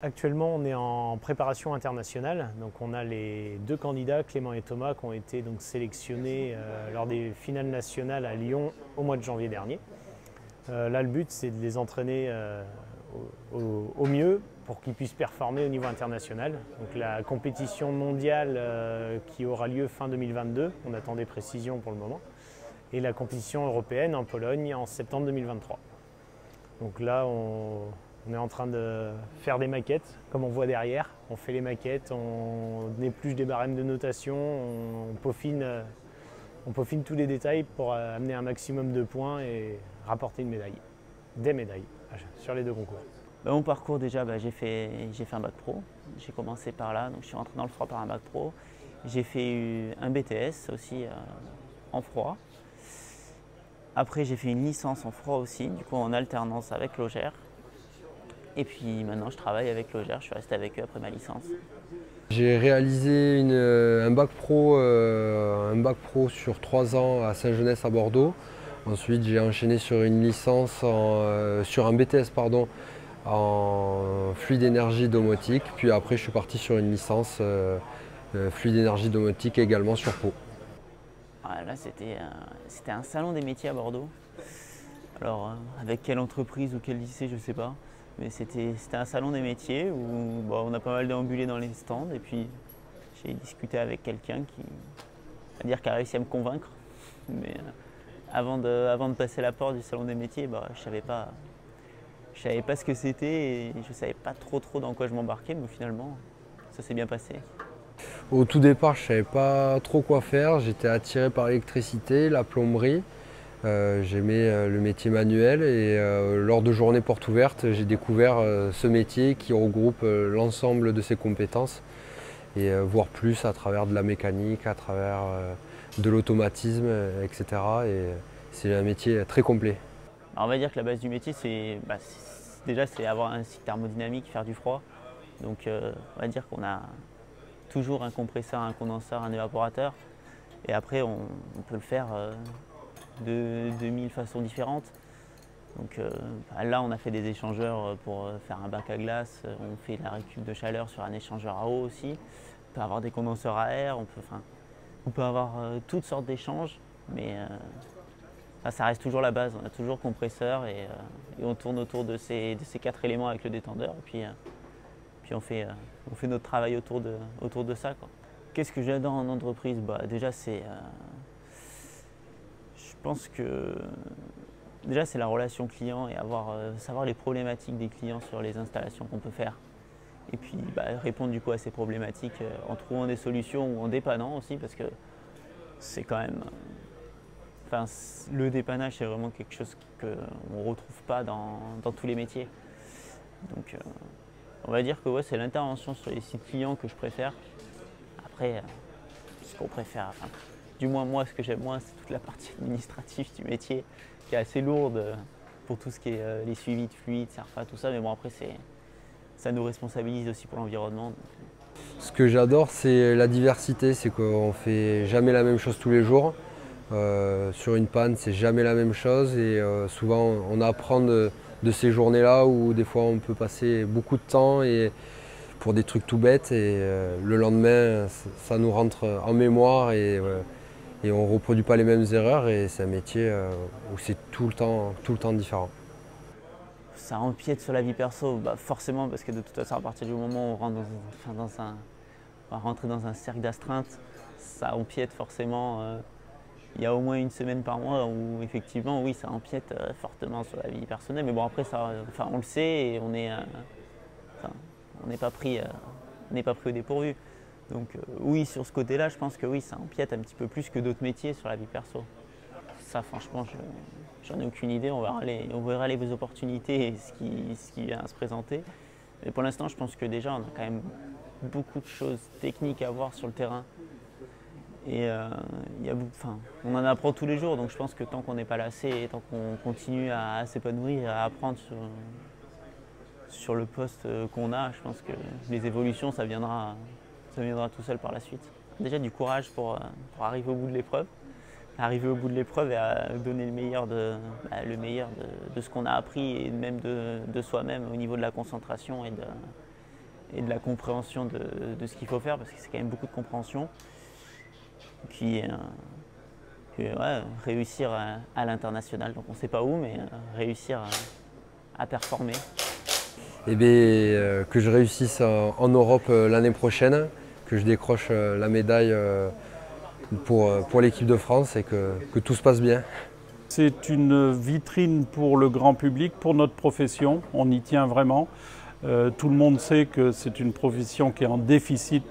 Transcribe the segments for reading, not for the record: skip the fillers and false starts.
Actuellement, on est en préparation internationale. Donc, on a les deux candidats, Clément et Thomas, qui ont été donc sélectionnés lors des finales nationales à Lyon au mois de janvier dernier. Là, le but, c'est de les entraîner au mieux pour qu'ils puissent performer au niveau international. Donc, la compétition mondiale qui aura lieu fin 2022, on attend des précisions pour le moment, et la compétition européenne en Pologne en septembre 2023. Donc là, on est en train de faire des maquettes, comme on voit derrière. On fait les maquettes, on épluche des barèmes de notation, on peaufine tous les détails pour amener un maximum de points et rapporter une médaille, des médailles sur les deux concours. Mon parcours déjà, j'ai fait un bac pro. J'ai commencé par là, donc je suis rentré dans le froid par un bac pro. J'ai fait un BTS aussi en froid. Après j'ai fait une licence en froid aussi, du coup en alternance avec Logère. Et puis maintenant je travaille avec Logère, je suis resté avec eux après ma licence. J'ai réalisé un bac pro sur 3 ans à Saint-Genès à Bordeaux. Ensuite j'ai enchaîné sur une licence, sur un BTS en fluide énergie domotique. Puis après je suis parti sur une licence fluide énergie domotique également sur Pau. Là c'était un salon des métiers à Bordeaux. Alors avec quelle entreprise ou quel lycée je ne sais pas. Mais c'était un salon des métiers où on a pas mal déambulé dans les stands et puis j'ai discuté avec quelqu'un qui a réussi à me convaincre. Mais avant de passer la porte du salon des métiers, je savais pas ce que c'était et je savais pas trop dans quoi je m'embarquais, mais finalement ça s'est bien passé. Au tout départ, je ne savais pas trop quoi faire. J'étais attiré par l'électricité, la plomberie. J'aimais le métier manuel et lors de journées portes ouvertes, j'ai découvert ce métier qui regroupe l'ensemble de ses compétences et voir plus à travers de la mécanique, à travers de l'automatisme, etc. Et c'est un métier très complet. Alors on va dire que la base du métier, déjà c'est avoir un cycle thermodynamique, faire du froid. Donc on va dire qu'on a toujours un compresseur, un condenseur, un évaporateur. Et après on peut le faire de 1000 façons différentes. Donc là on a fait des échangeurs pour faire un bac à glace, on fait de la récup de chaleur sur un échangeur à eau aussi. On peut avoir des condenseurs à air, on peut avoir toutes sortes d'échanges, mais ça reste toujours la base. On a toujours compresseur et on tourne autour de ces 4 éléments avec le détendeur et puis on fait notre travail autour de ça, quoi. Qu'est-ce que j'adore en entreprise? Déjà je pense que déjà c'est la relation client et savoir les problématiques des clients sur les installations qu'on peut faire. Et puis répondre du coup à ces problématiques en trouvant des solutions ou en dépannant aussi, parce que c'est quand même. Le dépannage c'est vraiment quelque chose qu'on ne retrouve pas dans tous les métiers. Donc on va dire que c'est l'intervention sur les sites clients que je préfère. Après, ce qu'on préfère, du moins moi, ce que j'aime moins, c'est toute la partie administrative du métier qui est assez lourde pour tout ce qui est les suivis de fluides, CERFA, tout ça. Mais bon, après, ça nous responsabilise aussi pour l'environnement. Ce que j'adore, c'est la diversité, c'est qu'on ne fait jamais la même chose tous les jours. Sur une panne, c'est jamais la même chose et souvent on apprend de ces journées-là où des fois on peut passer beaucoup de temps et pour des trucs tout bêtes et le lendemain ça nous rentre en mémoire et on ne reproduit pas les mêmes erreurs et c'est un métier où c'est tout le temps différent. Ça empiète sur la vie perso, forcément, parce que de toute façon à partir du moment où on va rentrer dans un cercle d'astreinte, ça empiète forcément. Il y a au moins une semaine par mois où effectivement oui ça empiète fortement sur la vie personnelle, mais bon après on le sait et on n'est pas pris au dépourvu. Donc oui, sur ce côté-là, je pense que oui, ça empiète un petit peu plus que d'autres métiers sur la vie perso. Ça franchement, j'en ai aucune idée, on verra les opportunités et ce qui vient à se présenter. Mais pour l'instant, je pense que déjà on a quand même beaucoup de choses techniques à voir sur le terrain. Et on en apprend tous les jours, donc je pense que tant qu'on n'est pas lassé et tant qu'on continue à s'épanouir et à apprendre sur le poste qu'on a, je pense que les évolutions, ça viendra tout seul par la suite. Déjà du courage pour arriver au bout de l'épreuve. Arriver au bout de l'épreuve et à donner le meilleur de ce qu'on a appris et même de soi-même au niveau de la concentration et de la compréhension de ce qu'il faut faire, parce que c'est quand même beaucoup de compréhension. Puis ouais, réussir à l'international, donc on ne sait pas où, mais réussir à performer. Eh bien, que je réussisse en Europe l'année prochaine, que je décroche la médaille pour l'équipe de France et que tout se passe bien. C'est une vitrine pour le grand public, pour notre profession, on y tient vraiment. Tout le monde sait que c'est une profession qui est en déficit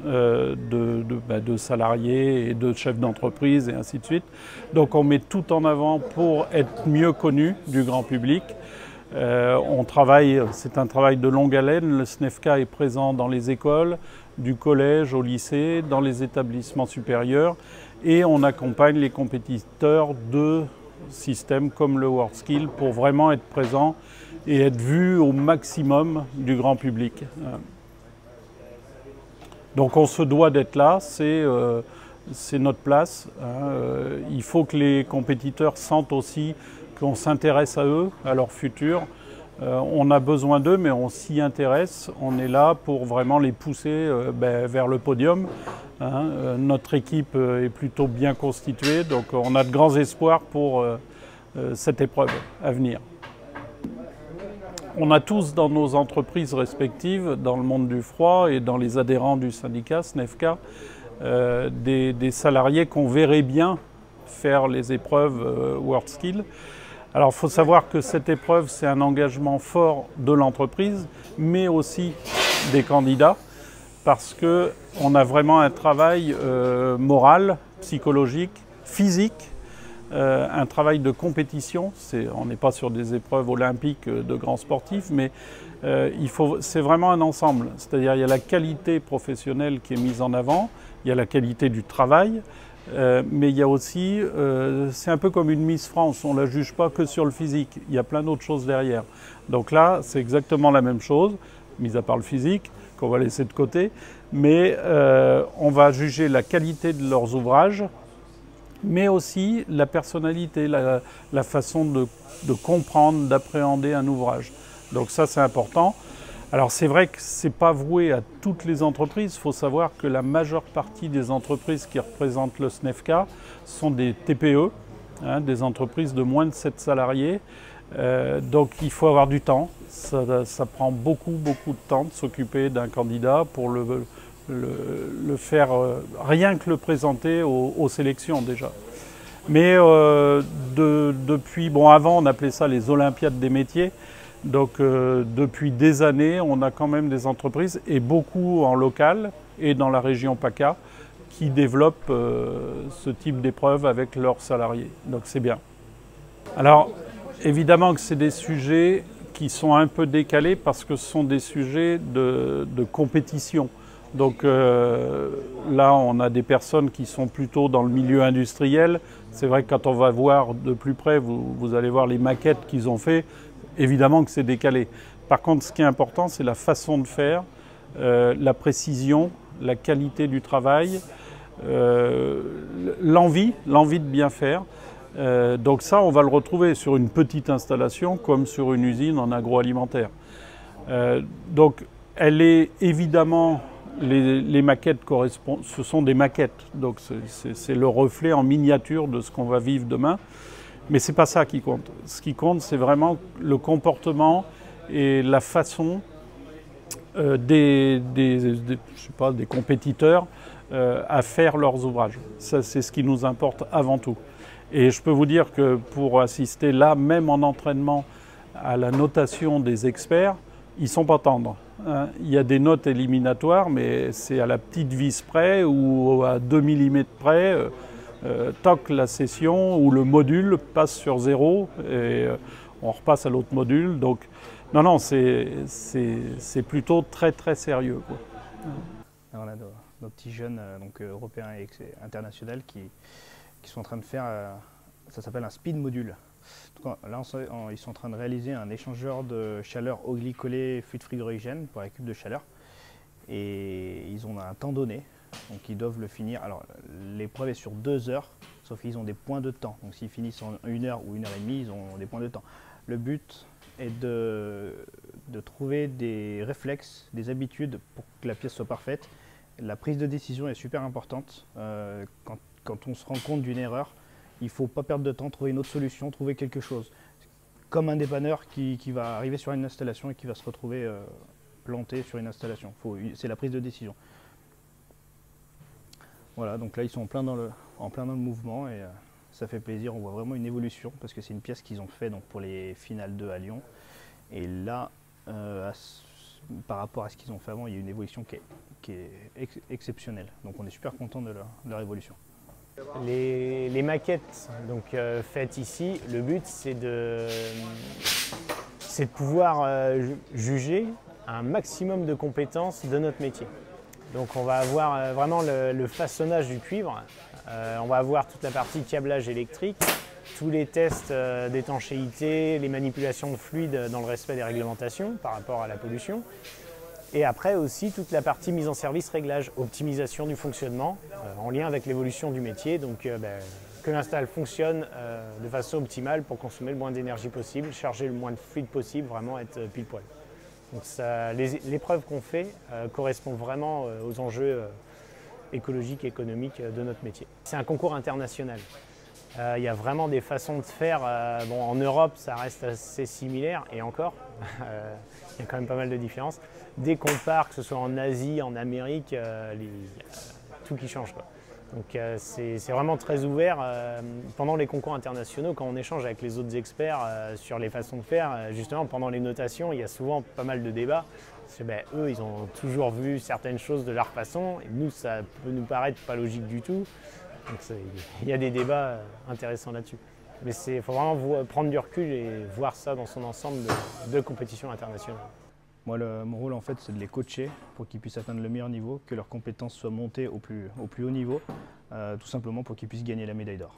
de salariés et de chefs d'entreprise et ainsi de suite. Donc on met tout en avant pour être mieux connu du grand public. On travaille, c'est un travail de longue haleine. Le SNEFCA est présent dans les écoles, du collège au lycée, dans les établissements supérieurs, et on accompagne les compétiteurs de systèmes comme le WorldSkill pour vraiment être présent et être vu au maximum du grand public. Donc on se doit d'être là, c'est notre place. Il faut que les compétiteurs sentent aussi qu'on s'intéresse à eux, à leur futur. On a besoin d'eux, mais on s'y intéresse. On est là pour vraiment les pousser vers le podium. Notre équipe est plutôt bien constituée, donc on a de grands espoirs pour cette épreuve à venir. On a tous dans nos entreprises respectives, dans le monde du froid et dans les adhérents du syndicat SNEFCA, des salariés qu'on verrait bien faire les épreuves WorldSkill. Alors il faut savoir que cette épreuve, c'est un engagement fort de l'entreprise, mais aussi des candidats, parce qu'on a vraiment un travail moral, psychologique, physique, un travail de compétition. On n'est pas sur des épreuves olympiques de grands sportifs, mais c'est vraiment un ensemble. C'est-à-dire il y a la qualité professionnelle qui est mise en avant, il y a la qualité du travail, mais il y a aussi, c'est un peu comme une Miss France, on ne la juge pas que sur le physique, il y a plein d'autres choses derrière. Donc là, c'est exactement la même chose, mis à part le physique, qu'on va laisser de côté, mais on va juger la qualité de leurs ouvrages, mais aussi la personnalité, la façon de comprendre, d'appréhender un ouvrage. Donc ça, c'est important. Alors c'est vrai que ce n'est pas voué à toutes les entreprises. Il faut savoir que la majeure partie des entreprises qui représentent le SNEFCA sont des TPE, des entreprises de moins de 7 salariés. Donc il faut avoir du temps. Ça prend beaucoup de temps de s'occuper d'un candidat pour le faire, rien que le présenter aux sélections déjà. Mais depuis, avant on appelait ça les Olympiades des métiers. Donc depuis des années, on a quand même des entreprises, et beaucoup en local et dans la région PACA, qui développent ce type d'épreuve avec leurs salariés. Donc c'est bien. Alors évidemment que c'est des sujets qui sont un peu décalés parce que ce sont des sujets de compétition. Donc là, on a des personnes qui sont plutôt dans le milieu industriel. C'est vrai que quand on va voir de plus près, vous allez voir les maquettes qu'ils ont fait. Évidemment que c'est décalé. Par contre, ce qui est important, c'est la façon de faire, la précision, la qualité du travail, l'envie de bien faire. Donc ça, on va le retrouver sur une petite installation comme sur une usine en agroalimentaire. Donc, elle est évidemment, les maquettes correspondent, ce sont des maquettes. Donc, c'est le reflet en miniature de ce qu'on va vivre demain. Mais ce n'est pas ça qui compte. Ce qui compte, c'est vraiment le comportement et la façon des compétiteurs à faire leurs ouvrages. Ça, c'est ce qui nous importe avant tout. Et je peux vous dire que pour assister là, même en entraînement, à la notation des experts, ils ne sont pas tendres. Il y a des notes éliminatoires, mais c'est à la petite vis près ou à 2 mm près. Toc, la session ou le module passe sur 0 et on repasse à l'autre module. Donc non, c'est plutôt très sérieux, quoi. On a nos petits jeunes européens et internationaux qui sont en train de faire, ça s'appelle un speed module. Donc, là, ils sont en train de réaliser un échangeur de chaleur eau glycolée fluide frigorigène pour la cube de chaleur. Et ils ont un temps donné. Donc ils doivent le finir. Alors l'épreuve est sur 2 heures, sauf qu'ils ont des points de temps. Donc s'ils finissent en 1 heure ou 1 heure et demie, ils ont des points de temps. Le but est de de trouver des réflexes, des habitudes pour que la pièce soit parfaite. La prise de décision est super importante. Quand on se rend compte d'une erreur, il ne faut pas perdre de temps, trouver une autre solution, trouver quelque chose. Comme un dépanneur qui va arriver sur une installation et qui va se retrouver planté sur une installation. C'est la prise de décision. Voilà, donc là ils sont en plein dans le mouvement et ça fait plaisir. On voit vraiment une évolution parce que c'est une pièce qu'ils ont fait donc, pour les finales 2 à Lyon. Et là, par rapport à ce qu'ils ont fait avant, il y a une évolution qui est exceptionnelle. Donc on est super content de leur évolution. Les maquettes donc, faites ici, le but c'est de pouvoir juger un maximum de compétences de notre métier. Donc on va avoir vraiment le façonnage du cuivre, on va avoir toute la partie câblage électrique, tous les tests d'étanchéité, les manipulations de fluides dans le respect des réglementations par rapport à la pollution. Et après aussi toute la partie mise en service, réglage, optimisation du fonctionnement en lien avec l'évolution du métier. Donc que l'install fonctionne de façon optimale pour consommer le moins d'énergie possible, charger le moins de fluide possible, vraiment être pile poil. Donc l'épreuve qu'on fait correspond vraiment aux enjeux écologiques et économiques de notre métier. C'est un concours international. Il y a vraiment des façons de faire. Bon, en Europe, ça reste assez similaire et encore, il y a quand même pas mal de différences. Dès qu'on part, que ce soit en Asie, en Amérique, il y a tout qui change, quoi. Donc c'est vraiment très ouvert. Pendant les concours internationaux, quand on échange avec les autres experts sur les façons de faire, justement pendant les notations, il y a souvent pas mal de débats. Parce que, eux, ils ont toujours vu certaines choses de leur façon, et nous, ça peut nous paraître pas logique du tout. Donc il y a des débats intéressants là-dessus. Mais il faut vraiment prendre du recul et voir ça dans son ensemble de compétitions internationales. Moi, mon rôle, en fait, c'est de les coacher pour qu'ils puissent atteindre le meilleur niveau, que leurs compétences soient montées au plus haut niveau, tout simplement pour qu'ils puissent gagner la médaille d'or.